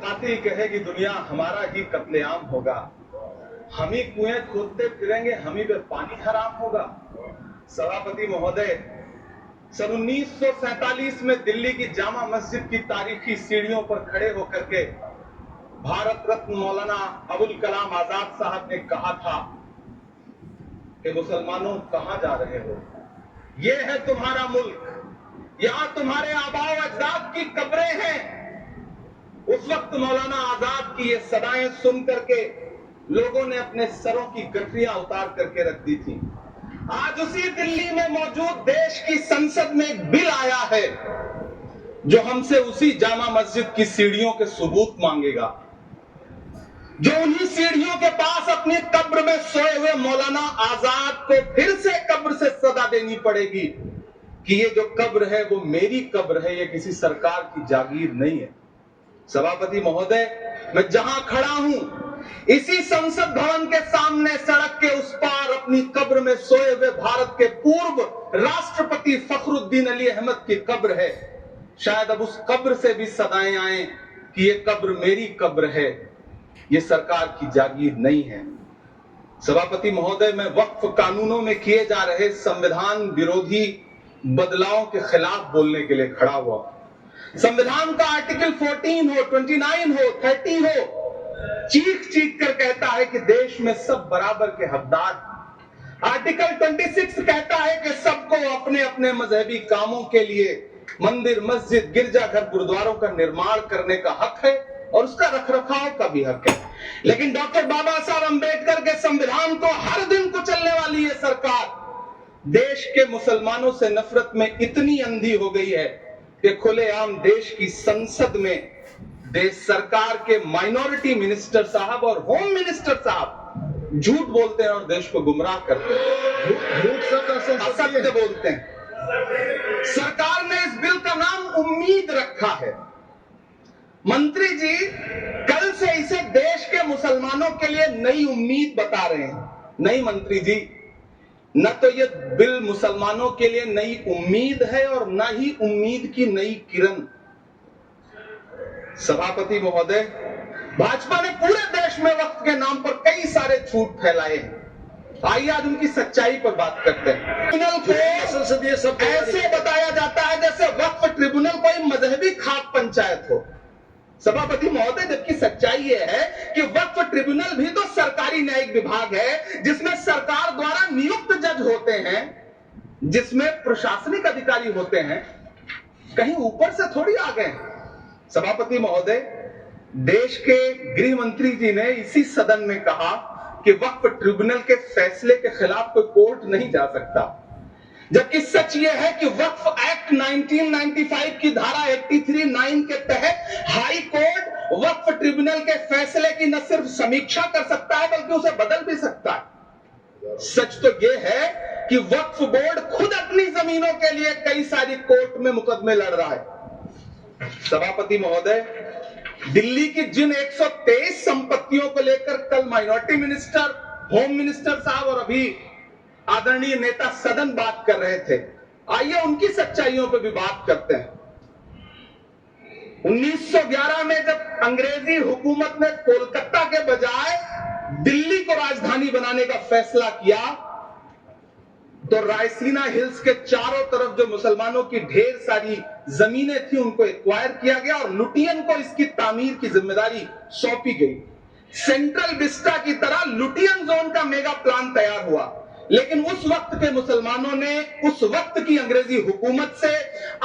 खाते ही कहेगी दुनिया हमारा ही कत्लेआम होगा, हम ही कुएं खोदते फिरेंगे, हम ही पे पानी हराम होगा। सभापति महोदय, सन 1947 में दिल्ली की जामा मस्जिद की तारीखी सीढ़ियों पर खड़े होकर के भारत रत्न मौलाना अबुल कलाम आजाद साहब ने कहा था कि मुसलमानों कहां जा रहे हो, ये है तुम्हारा मुल्क, यहां तुम्हारे आबाओ अजदाद की कब्रें हैं। उस वक्त मौलाना आजाद की ये सदाएं सुन करके लोगों ने अपने सरों की गठरियां उतार करके रख दी थी। आज उसी दिल्ली में मौजूद देश की संसद में एक बिल आया है जो हमसे उसी जामा मस्जिद की सीढ़ियों के सबूत मांगेगा, जो उन्हीं सीढ़ियों के पास अपनी कब्र में सोए हुए मौलाना आजाद को फिर से कब्र से सदा देनी पड़ेगी कि ये जो कब्र है वो मेरी कब्र है, ये किसी सरकार की जागीर नहीं है। सभापति महोदय, मैं जहां खड़ा हूं इसी संसद भवन के सामने सड़क के उस पार अपनी कब्र में सोए हुए भारत के पूर्व राष्ट्रपति फखरुद्दीन अली अहमद की कब्र है। शायद अब उस कब्र से भी सदाएं आए कि ये कब्र मेरी कब्र है, ये सरकार की जागीर नहीं है। सभापति महोदय, मैं वक्फ कानूनों में किए जा रहे संविधान विरोधी बदलावों के खिलाफ बोलने के लिए खड़ा हुआ। संविधान का आर्टिकल 14 हो, 29 हो, 30 हो, चीख चीख कर कहता है कि देश में सब बराबर के हकदार। आर्टिकल 26 कहता है कि सबको अपने अपने मजहबी कामों के लिए मंदिर, मस्जिद, गिरजाघर, गुरुद्वारों का निर्माण करने का हक है और उसका रखरखाव का भी हक है। लेकिन डॉक्टर बाबा साहब अंबेडकर के संविधान को हर दिन कुचलने वाली ये सरकार देश के मुसलमानों से नफरत में इतनी अंधी हो गई है कि खुलेआम देश की संसद में देश सरकार के माइनॉरिटी मिनिस्टर साहब और होम मिनिस्टर साहब झूठ बोलते हैं और देश को गुमराह करते हैं, असत्य बोलते हैं। सरकार ने इस बिल का नाम उम्मीद रखा है। मंत्री जी कल से इसे देश के मुसलमानों के लिए नई उम्मीद बता रहे हैं। नहीं मंत्री जी, न तो ये बिल मुसलमानों के लिए नई उम्मीद है और न ही उम्मीद की नई किरण। सभापति महोदय, भाजपा ने पूरे देश में वक्फ के नाम पर कई सारे झूठ फैलाए हैं। आइए आज उनकी सच्चाई पर बात करते हैं। ट्रिब्यूनल को संसदीय सब ऐसे बताया जाता है जैसे वक्फ ट्रिब्यूनल कोई मजहबी खाक पंचायत हो। सभापति महोदय, जबकि सच्चाई ये है कि वक्फ ट्रिब्यूनल भी तो सरकारी न्यायिक विभाग है जिसमें सरकार द्वारा नियुक्त जज होते हैं, जिसमें प्रशासनिक अधिकारी होते हैं, कहीं ऊपर से थोड़ी आ गए। सभापति महोदय, देश के गृह मंत्री जी ने इसी सदन में कहा कि वक्फ ट्रिब्यूनल के फैसले के खिलाफ कोई कोर्ट नहीं जा सकता, जबकि सच यह है कि वक्फ एक्ट 1995 की धारा 83(9) के तहत हाई कोर्ट वक्फ ट्रिब्यूनल के फैसले की न सिर्फ समीक्षा कर सकता है बल्कि उसे बदल भी सकता है। सच तो यह है कि वक्फ बोर्ड खुद अपनी जमीनों के लिए कई सारी कोर्ट में मुकदमे लड़ रहा है। सभापति महोदय, दिल्ली की जिन 123 संपत्तियों को लेकर कल माइनॉरिटी मिनिस्टर, होम मिनिस्टर साहब और अभी आदरणीय नेता सदन बात कर रहे थे, आइए उनकी सच्चाइयों पर भी बात करते हैं। 1911 में जब अंग्रेजी हुकूमत ने कोलकाता के बजाय दिल्ली को राजधानी बनाने का फैसला किया तो रायसीना हिल्स के चारों तरफ जो मुसलमानों की ढेर सारी जमीनें थी उनको एक्वायर किया गया और लुटियन को इसकी तामीर की जिम्मेदारी सौंपी गई। सेंट्रल विस्टा की तरह लुटियन जोन का मेगा प्लान तैयार हुआ, लेकिन उस वक्त के मुसलमानों ने उस वक्त की अंग्रेजी हुकूमत से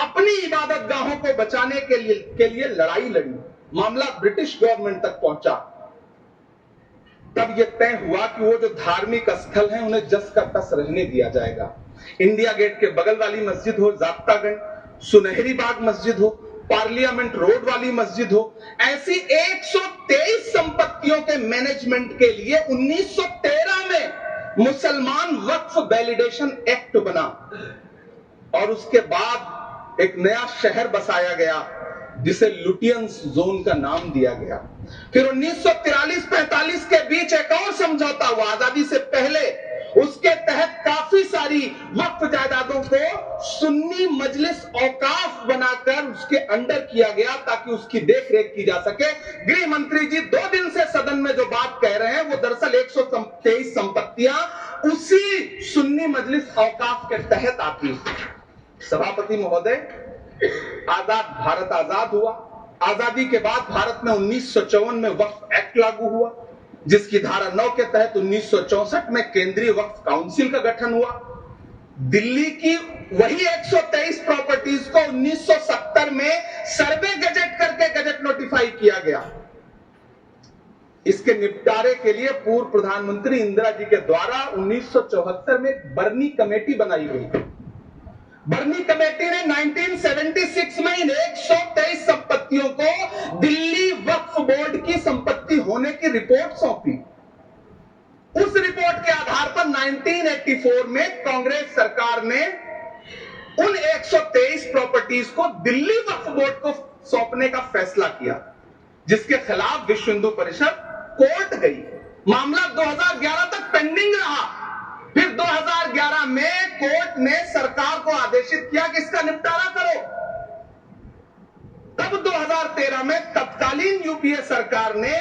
अपनी इबादत गाहों को बचाने के लिए लड़ाई लड़ी। मामला ब्रिटिश गवर्नमेंट तक पहुंचा। तब यह तय हुआ कि वो जो धार्मिक स्थल हैं उन्हें जस का तस रहने दिया जाएगा। इंडिया गेट के बगल वाली मस्जिद हो, जाब्तागंज, सुनहरी बाग मस्जिद हो, पार्लियामेंट रोड वाली मस्जिद हो, ऐसी 123 संपत्तियों के मैनेजमेंट के लिए 1913 में मुसलमान वक्फ वैलिडेशन एक्ट बना और उसके बाद एक नया शहर बसाया गया जिसे लुटियंस जोन का नाम दिया गया। फिर 1943-45 के बीच एक और समझौता हुआ आजादी से पहले उसके तहत काफी सारी वक्फ जायदादों को सुन्नी मजलिस औकाफ बनाकर उसके अंडर किया गया ताकि उसकी देखरेख की जा सके। गृह मंत्री जी 2 दिन से सदन में जो बात कह रहे हैं वो दरअसल 123 संपत्तियां उसी सुन्नी मजलिस औकाफ के तहत आती। सभापति महोदय, आजाद भारत आजाद हुआ। आजादी के बाद भारत में 1954 में वक्फ एक्ट लागू हुआ, जिसकी धारा 9 के तहत 1964 में केंद्रीय वक्फ काउंसिल का गठन हुआ। दिल्ली की वही 123 प्रॉपर्टीज को 1970 में सर्वे गजेट करके गजेट नोटिफाई किया गया। इसके निपटारे के लिए पूर्व प्रधानमंत्री इंदिरा जी के द्वारा 1974 में बर्नी कमेटी बनाई गई। बर्नी कमेटी ने 1976 में इन 123 संपत्तियों को दिल्ली वक्फ बोर्ड की संपत्ति होने की रिपोर्ट सौंपी। उस रिपोर्ट के आधार पर 1984 में कांग्रेस सरकार ने उन 123 प्रॉपर्टीज को दिल्ली वक्फ बोर्ड को सौंपने का फैसला किया, जिसके खिलाफ विश्व हिंदू परिषद कोर्ट गई। मामला 2011 तक पेंडिंग रहा। फिर 2011 में कोर्ट ने सरकार को आदेशित किया कि इसका निपटारा करो। तब 2013 में तत्कालीन यूपीए सरकार ने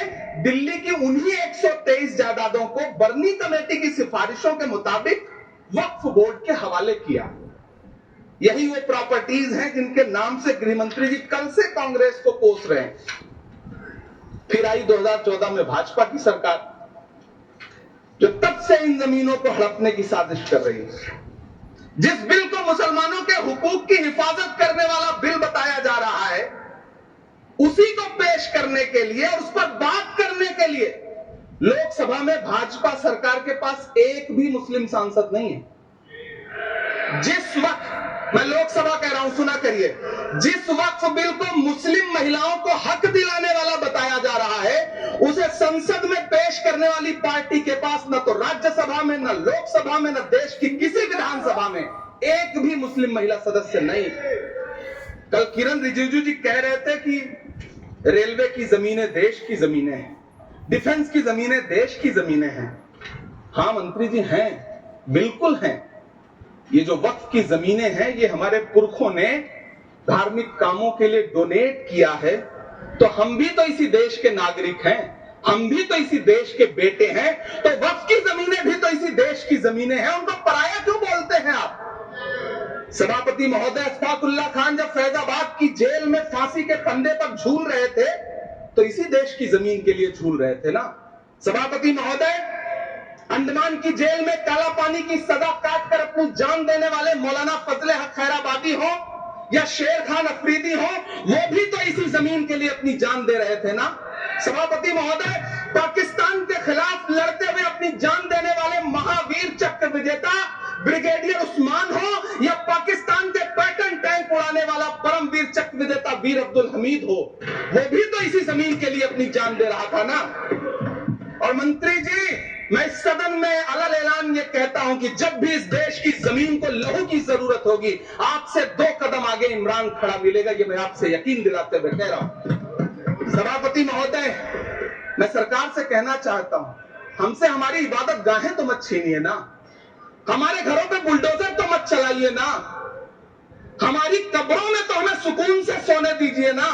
दिल्ली की उन्हीं 123 जायदादों को बर्नी कमेटी की सिफारिशों के मुताबिक वक्फ बोर्ड के हवाले किया। यही वो प्रॉपर्टीज हैं जिनके नाम से गृह मंत्री जी कल से कांग्रेस को कोस रहे हैं। फिर आई 2014 में भाजपा की सरकार, जो तब से इन जमीनों को हड़पने की साजिश कर रही है। जिस बिल को मुसलमानों के हुकूक की हिफाजत करने वाला बिल बताया जा रहा है, उसी को पेश करने के लिए और उस पर बात करने के लिए लोकसभा में भाजपा सरकार के पास एक भी मुस्लिम सांसद नहीं है। जिस वक्त, मैं लोकसभा कह रहा हूं, सुना करिए, जिस वक्फ बिल को मुस्लिम महिलाओं को हक दिलाने वाला बताया जा रहा है, उसे संसद में पेश करने वाली पार्टी के पास न तो राज्यसभा में, न लोकसभा में, न देश की किसी विधानसभा में एक भी मुस्लिम महिला सदस्य नहीं। कल किरण रिजिजू जी कह रहे थे कि रेलवे की जमीनें देश की जमीनें हैं, डिफेंस की जमीनें देश की जमीनें हैं। हां मंत्री जी हैं, बिल्कुल हैं। ये जो वक्फ की जमीनें हैं, ये हमारे पुरखों ने धार्मिक कामों के लिए डोनेट किया है। तो हम भी तो इसी देश के नागरिक हैं, हम भी तो इसी देश के बेटे हैं। तो वक्फ की जमीनें भी तो इसी देश की जमीनें हैं, उनको पराया क्यों बोलते हैं आप? सभापति महोदय, अशफाकुल्लाह खान जब फैजाबाद की जेल में फांसी के फंदे पर झूल रहे थे, तो इसी देश की जमीन के लिए झूल रहे थे ना। सभापति महोदय, अंडमान की जेल में काला पानी की सजा काटकर अपनी जान देने वाले मौलाना फजले हक खैराबादी हो या शेर खान अफरीदी हो, वो भी तो इसी जमीन के लिए अपनी जान दे रहे थे ना। सभापति महोदय, पाकिस्तान के खिलाफ लड़ते हुए अपनी जान देने वाले महावीर चक्र विजेता ब्रिगेडियर उस्मान हो या पाकिस्तान के पैटर्न टैंक उड़ाने वाला परमवीर चक्र विजेता वीर अब्दुल हमीद हो, वो भी तो इसी जमीन के लिए अपनी जान दे रहा था ना। और मंत्री जी, मैं इस सदन में अलग ऐलान ये कहता हूं कि जब भी इस देश की जमीन को लहू की जरूरत होगी, आपसे 2 कदम आगे इमरान खड़ा मिलेगा। ये मैं आपसे यकीन दिलाते हुए कह रहा हूं। सभापति महोदय, मैं सरकार से कहना चाहता हूं, हमसे हमारी इबादत गाहें तो मत छीनिए ना, हमारे घरों पे बुलडोजर तो मत चलाइए ना, हमारी कब्रों में तो हमें सुकून से सोने दीजिए ना।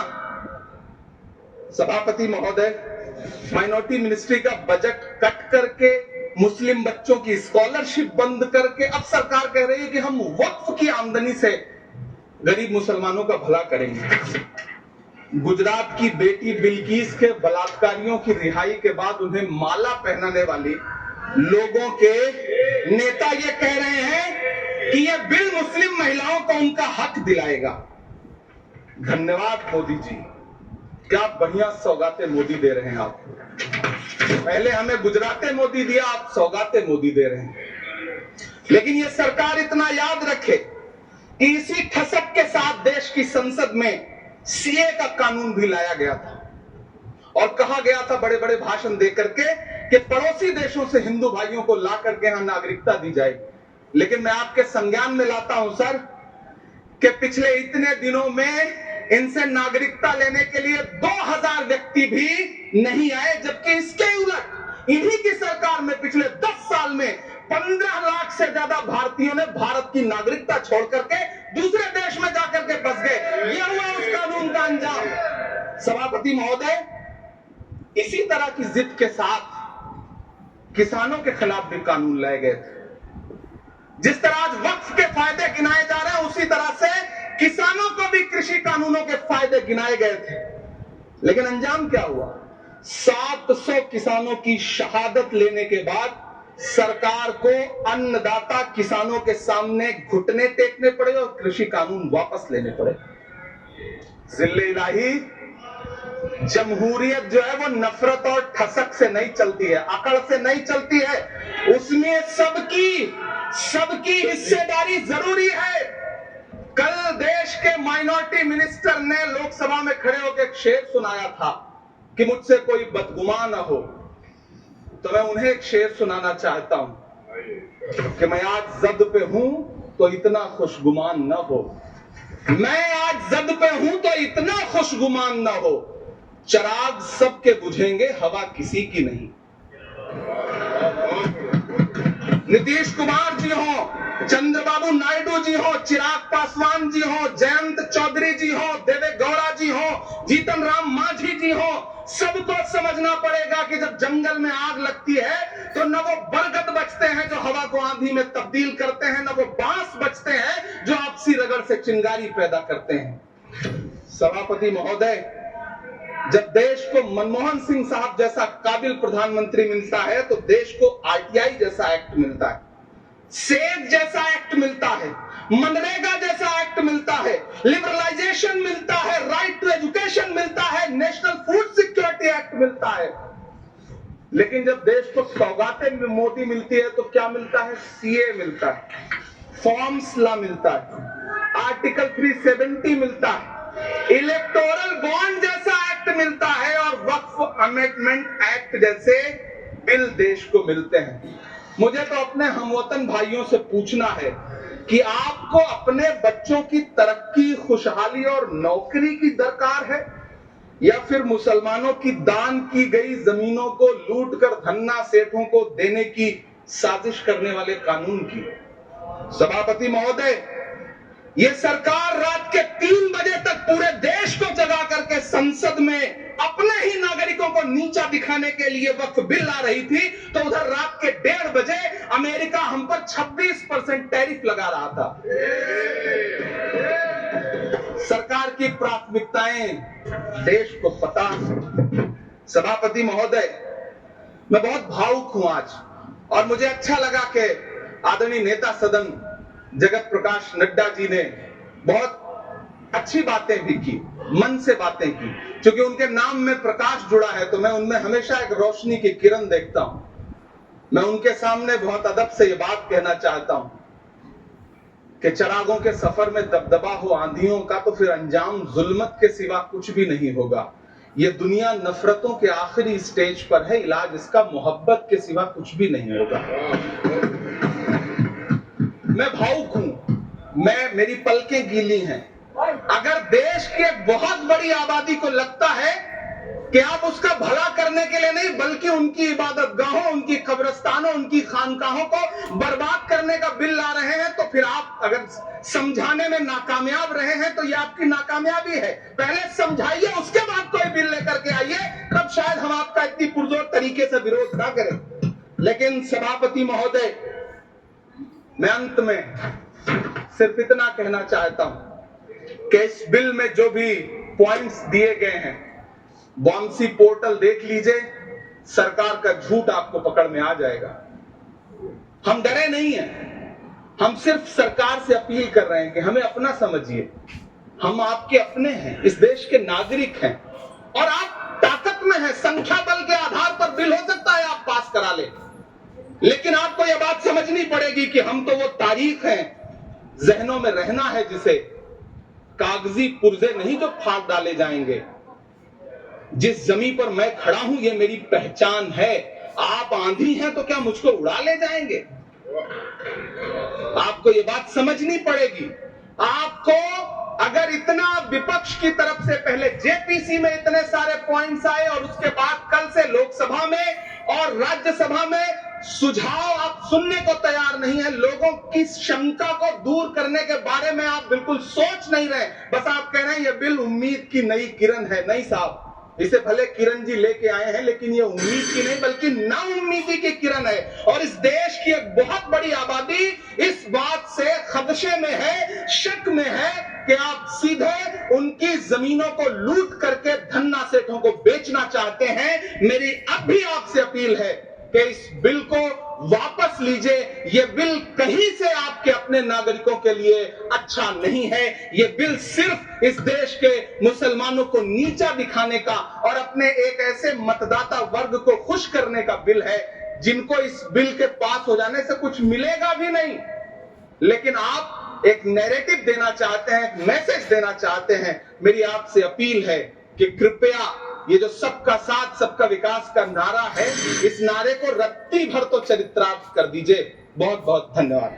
सभापति महोदय, माइनॉरिटी मिनिस्ट्री का बजट कट करके, मुस्लिम बच्चों की स्कॉलरशिप बंद करके अब सरकार कह रही है कि हम वक्फ की आमदनी से गरीब मुसलमानों का भला करेंगे। गुजरात की बेटी बिल्किस के बलात्कारियों की रिहाई के बाद उन्हें माला पहनाने वाली लोगों के नेता ये कह रहे हैं कि यह बिल मुस्लिम महिलाओं को उनका हक दिलाएगा। धन्यवाद मोदी जी, क्या बढ़िया सौगातें मोदी दे रहे हैं आप। पहले हमें गुजराते मोदी दिया, आप सौगातें मोदी दे रहे हैं। लेकिन ये सरकार इतना याद रखे कि इसी ठसक के साथ देश की संसद में सीए का कानून भी लाया गया था और कहा गया था बड़े बड़े भाषण देकर के कि पड़ोसी देशों से हिंदू भाइयों को ला करके यहां नागरिकता दी जाएगी। लेकिन मैं आपके संज्ञान में लाता हूं सर कि पिछले इतने दिनों में इनसे नागरिकता लेने के लिए 2000 व्यक्ति भी नहीं आए, जबकि इसके उलट इन्हीं की सरकार में पिछले 10 साल में 15 लाख से ज्यादा भारतीयों ने भारत की नागरिकता छोड़ करके दूसरे देश में जाकर के बस गए। यह हुआ उस कानून का अंजाम। सभापति महोदय, इसी तरह की जिद के साथ किसानों के खिलाफ भी कानून लाए गए थे। जिस तरह आज वक्फ के फायदे गिनाए जा रहे हैं, उसी तरह से किसानों को भी कृषि कानूनों के फायदे गिनाए गए थे। लेकिन अंजाम क्या हुआ? 700 किसानों की शहादत लेने के बाद सरकार को अन्नदाता किसानों के सामने घुटने टेकने पड़े और कृषि कानून वापस लेने पड़े। जिल्ले इलाही, जमहूरियत जो है वो नफरत और ठसक से नहीं चलती है, अकड़ से नहीं चलती है। उसमें सबकी हिस्सेदारी जरूरी है। कल देश के माइनॉरिटी मिनिस्टर ने लोकसभा में खड़े होकर एक शेर सुनाया था कि मुझसे कोई बदगुमा न हो। तो मैं उन्हें एक शेर सुनाना चाहता हूं कि मैं आज जद पे हूं तो इतना खुशगुमान न हो। मैं आज जद पे हूं तो इतना खुशगुमान न हो। चराग सबके बुझेंगे, हवा किसी की नहीं। नीतीश कुमार जी हो, चंद्रबाबू नायडू जी हो, चिराग पासवान जी हो, जयंत चौधरी जी हो, देवे गौड़ा जी हो, जीतन राम मांझी जी हो, सबको समझना पड़ेगा कि जब जंगल में आग लगती है तो न वो बरगद बचते हैं जो हवा को आंधी में तब्दील करते हैं, न वो बांस बचते हैं जो आपसी रगड़ से चिंगारी पैदा करते हैं। सभापति महोदय, जब देश को मनमोहन सिंह साहब जैसा काबिल प्रधानमंत्री मिलता है तो देश को आरटीआई जैसा एक्ट मिलता है, सेब जैसा एक्ट मिलता है, मनरेगा जैसा एक्ट मिलता है, लिबरलाइजेशन मिलता है, राइट टू एजुकेशन मिलता है, नेशनल फूड सिक्योरिटी एक्ट मिलता है। लेकिन जब देश को सौगातें मोटी मिलती है तो क्या मिलता है? सीए मिलता है, फॉर्म्स लॉ मिलता है, आर्टिकल 370 मिलता है, इलेक्टोरल बॉन्ड जैसा एक्ट मिलता है और वक्फ अमेंडमेंट एक्ट जैसे बिल देश को मिलते हैं। मुझे तो अपने हमवतन भाइयों से पूछना है कि आपको अपने बच्चों की तरक्की, खुशहाली और नौकरी की दरकार है या फिर मुसलमानों की दान की गई जमीनों को लूटकर धन्ना सेठों को देने की साजिश करने वाले कानून की? सभापति महोदय, ये सरकार रात के 3 बजे तक पूरे देश को जगा करके संसद में अपने ही नागरिकों को नीचा दिखाने के लिए वक्फ बिल ला रही थी, तो उधर रात के 1:30 बजे अमेरिका हम पर 26% टैरिफ लगा रहा था। सरकार की प्राथमिकताएं देश को पता। सभापति महोदय, मैं बहुत भावुक हूं आज, और मुझे अच्छा लगा कि आदरणीय नेता सदन जगत प्रकाश नड्डा जी ने बहुत अच्छी बातें भी की, मन से बातें की। क्योंकि उनके नाम में प्रकाश जुड़ा है तो मैं उनमें हमेशा एक रोशनी की किरण देखता हूं। मैं उनके सामने बहुत अदब से ये बात कहना चाहता हूं कि चिरागों के सफर में दबदबा हो आंधियों का तो फिर अंजाम जुल्मत के सिवा कुछ भी नहीं होगा। ये दुनिया नफरतों के आखिरी स्टेज पर है, इलाज इसका मोहब्बत के सिवा कुछ भी नहीं होगा। मैं भावुक हूं, मेरी पलकें गीली हैं। अगर देश की एक बहुत बड़ी आबादी को लगता है कि आप उसका भला करने के लिए नहीं बल्कि उनकी इबादत गाहों, उनकी कब्रिस्तानों, उनकी खानकाहों को बर्बाद करने का बिल ला रहे हैं, तो फिर आप अगर समझाने में नाकामयाब रहे हैं तो ये आपकी नाकामयाबी है। पहले समझाइए, उसके बाद कोई बिल लेकर के आइए, तब शायद हम आपका इतनी पुरजोर तरीके से विरोध ना करें। लेकिन सभापति महोदय, मैं अंत में सिर्फ इतना कहना चाहता हूं कि इस बिल में जो भी पॉइंट्स दिए गए हैं, बॉन्सी पोर्टल देख लीजिए, सरकार का झूठ आपको पकड़ में आ जाएगा। हम डरे नहीं हैं, हम सिर्फ सरकार से अपील कर रहे हैं कि हमें अपना समझिए। हम आपके अपने हैं, इस देश के नागरिक हैं और आप ताकत में हैं। संख्या बल के आधार पर बिल हो सकता है आप पास करा ले, लेकिन आपको यह बात समझनी पड़ेगी कि हम तो वो तारीख हैं, जहनों में रहना है जिसे, कागजी पुर्जे नहीं जो फाड़ डाले जाएंगे। जिस जमीन पर मैं खड़ा हूं ये मेरी पहचान है। आप आंधी हैं तो क्या मुझको उड़ा ले जाएंगे? आपको ये बात समझनी पड़ेगी। आपको अगर इतना विपक्ष की तरफ से पहले जेपीसी में इतने सारे पॉइंट्स आए और उसके बाद कल से लोकसभा में और राज्यसभा में सुझाव आप सुनने को तैयार नहीं है, लोगों की शंका को दूर करने के बारे में आप बिल्कुल सोच नहीं रहे, बस आप कह रहे हैं ये बिल उम्मीद की नई किरण है। नहीं साहब, इसे भले किरण जी लेके आए हैं, लेकिन ये उम्मीद की नहीं बल्कि नाउम्मीदी की किरण है। और इस देश की एक बहुत बड़ी आबादी इस बात से खदशे में है, शक में है कि आप सीधे उनकी जमीनों को लूट करके धन्ना सेठों को बेचना चाहते हैं। मेरी अब भी आपसे अपील है कि इस बिल को वापस लीजिए। ये बिल कहीं से आपके अपने नागरिकों के लिए अच्छा नहीं है। ये बिल सिर्फ इस देश के मुसलमानों को नीचा दिखाने का और अपने एक ऐसे मतदाता वर्ग को खुश करने का बिल है जिनको इस बिल के पास हो जाने से कुछ मिलेगा भी नहीं। लेकिन आप एक नैरेटिव देना चाहते हैं, एक मैसेज देना चाहते हैं। मेरी आपसे अपील है कि कृपया ये जो सबका साथ सबका विकास का नारा है, इस नारे को रत्ती भर तो चरित्रार्थ कर दीजिए। बहुत बहुत धन्यवाद।